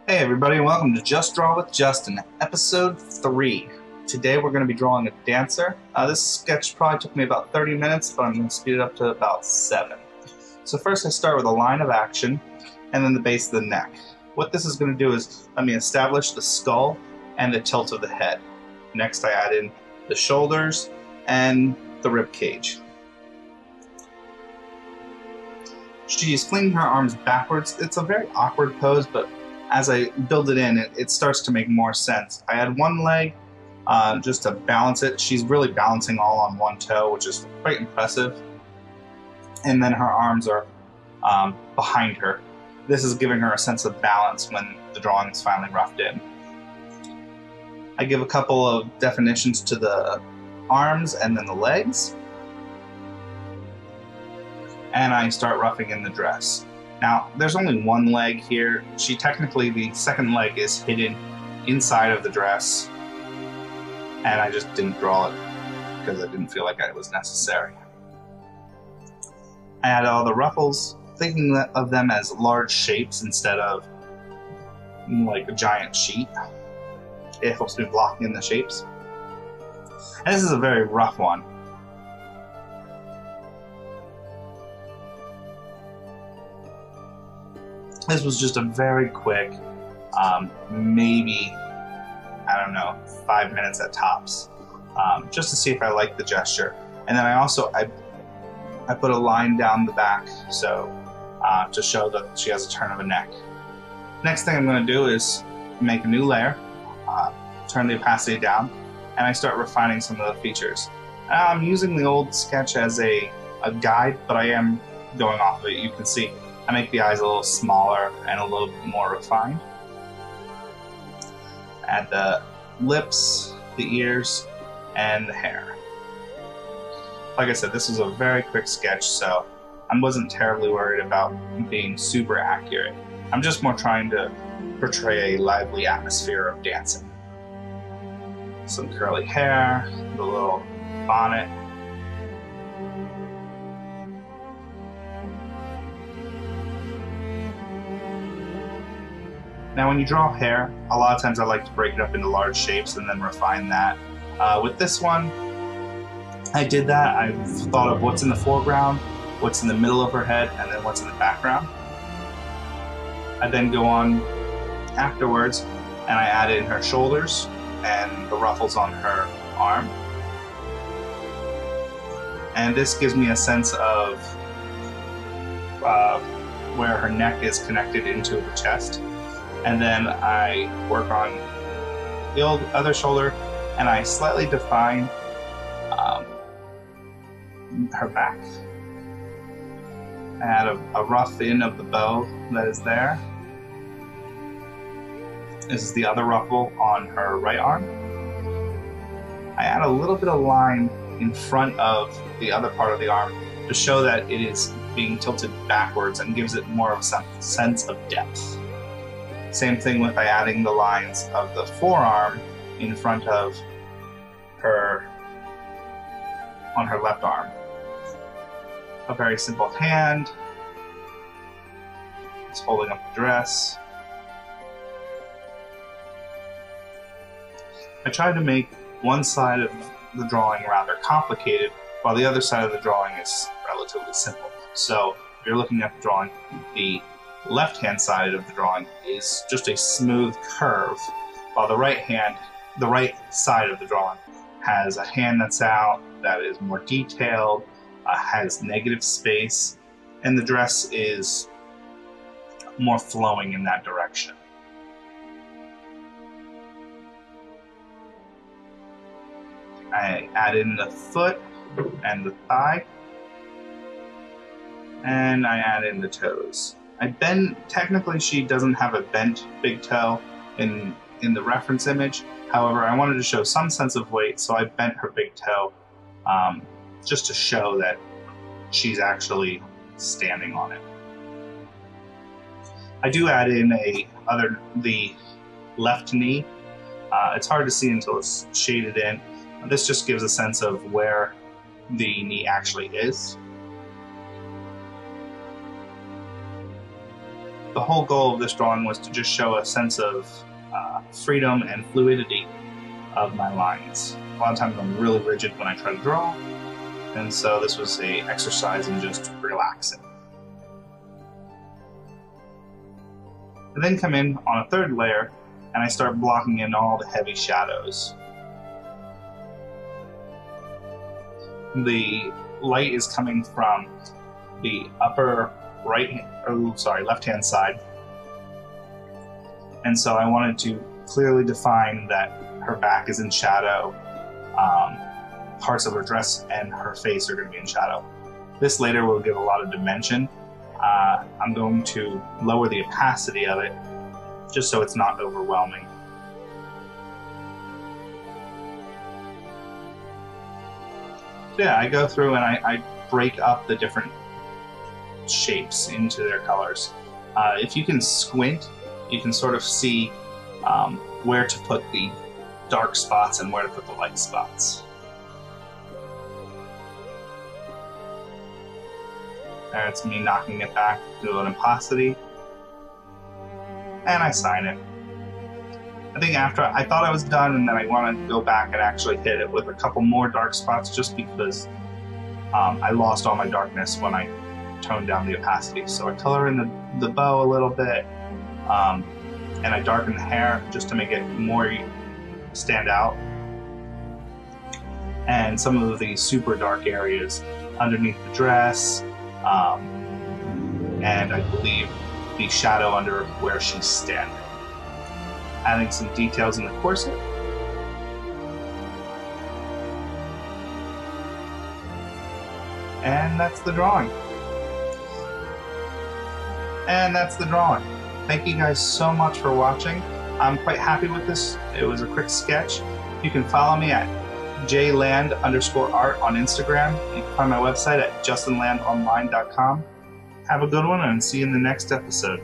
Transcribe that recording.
Hey everybody, welcome to Just Draw with Justin, episode 3. Today we're going to be drawing a dancer. This sketch probably took me about 30 minutes, but I'm going to speed it up to about 7. So first I start with a line of action, and then the base of the neck. What this is going to do is let me establish the skull and the tilt of the head. Next I add in the shoulders and the rib cage. She's flinging her arms backwards. It's a very awkward pose, but as I build it in, it starts to make more sense. I add one leg just to balance it. She's really balancing all on one toe, which is quite impressive. And then her arms are behind her. This is giving her a sense of balance when the drawing is finally roughed in. I give a couple of definitions to the arms and then the legs. And I start roughing in the dress. Now, there's only one leg here. The second leg is hidden inside of the dress, and I just didn't draw it because I didn't feel like it was necessary. I add all the ruffles, thinking of them as large shapes instead of like a giant sheet. It helps me block in the shapes. And this is a very rough one. This was just a very quick, maybe, I don't know, 5 minutes at tops, just to see if I like the gesture. And then I put a line down the back so to show that she has a turn of a neck. Next thing I'm going to do is make a new layer, turn the opacity down, and I start refining some of the features. I'm using the old sketch as a guide, but I am going off of it. You can see I make the eyes a little smaller and a little bit more refined. Add the lips, the ears, and the hair. Like I said, this was a very quick sketch, so I wasn't terribly worried about being super accurate. I'm just more trying to portray a lively atmosphere of dancing. Some curly hair, the little bonnet. Now when you draw hair, a lot of times I like to break it up into large shapes and then refine that. With this one, I did that. I thought of what's in the foreground, what's in the middle of her head, and then what's in the background. I then go on afterwards and I add in her shoulders and the ruffles on her arm. And this gives me a sense of where her neck is connected into her chest. And then I work on the other shoulder, and I slightly define her back. I add a rough in of the bow that is there. This is the other ruffle on her right arm. I add a little bit of line in front of the other part of the arm to show that it is being tilted backwards and gives it more of a sense of depth. Same thing by adding the lines of the forearm in front of her on her left arm. A very simple hand. It's holding up the dress. I tried to make one side of the drawing rather complicated, while the other side of the drawing is relatively simple. So if you're looking at the drawing, the left-hand side of the drawing is just a smooth curve, while the right side of the drawing has a hand that's out, that is more detailed, has negative space, and the dress is more flowing in that direction. I add in the foot and the thigh, and I add in the toes. Technically she doesn't have a bent big toe in the reference image. However, I wanted to show some sense of weight, so I bent her big toe just to show that she's actually standing on it. I do add in the left knee. It's hard to see until it's shaded in. This just gives a sense of where the knee actually is. the whole goal of this drawing was to just show a sense of freedom and fluidity of my lines. A lot of times I'm really rigid when I try to draw, and so this was a exercise in just relaxing. I then come in on a third layer and I start blocking in all the heavy shadows. The light is coming from the upper left-hand side, and so I wanted to clearly define that her back is in shadow, parts of her dress and her face are going to be in shadow. This later will give a lot of dimension. I'm going to lower the opacity of it just so it's not overwhelming. So yeah, I go through and I break up the different shapes into their colors. If you can squint, you can sort of see where to put the dark spots and where to put the light spots. It's me knocking it back to an opacity, and I sign it. I think after I thought I was done, and then I wanted to go back and actually hit it with a couple more dark spots, just because I lost all my darkness when I toned down the opacity. So I color in the bow a little bit, and I darken the hair just to make it more stand out. And some of the super dark areas underneath the dress, and I believe the shadow under where she's standing. Adding some details in the corset. And that's the drawing. Thank you guys so much for watching. I'm quite happy with this. It was a quick sketch. You can follow me at jland_art on Instagram. You can find my website at justinlandonline.com. Have a good one and see you in the next episode.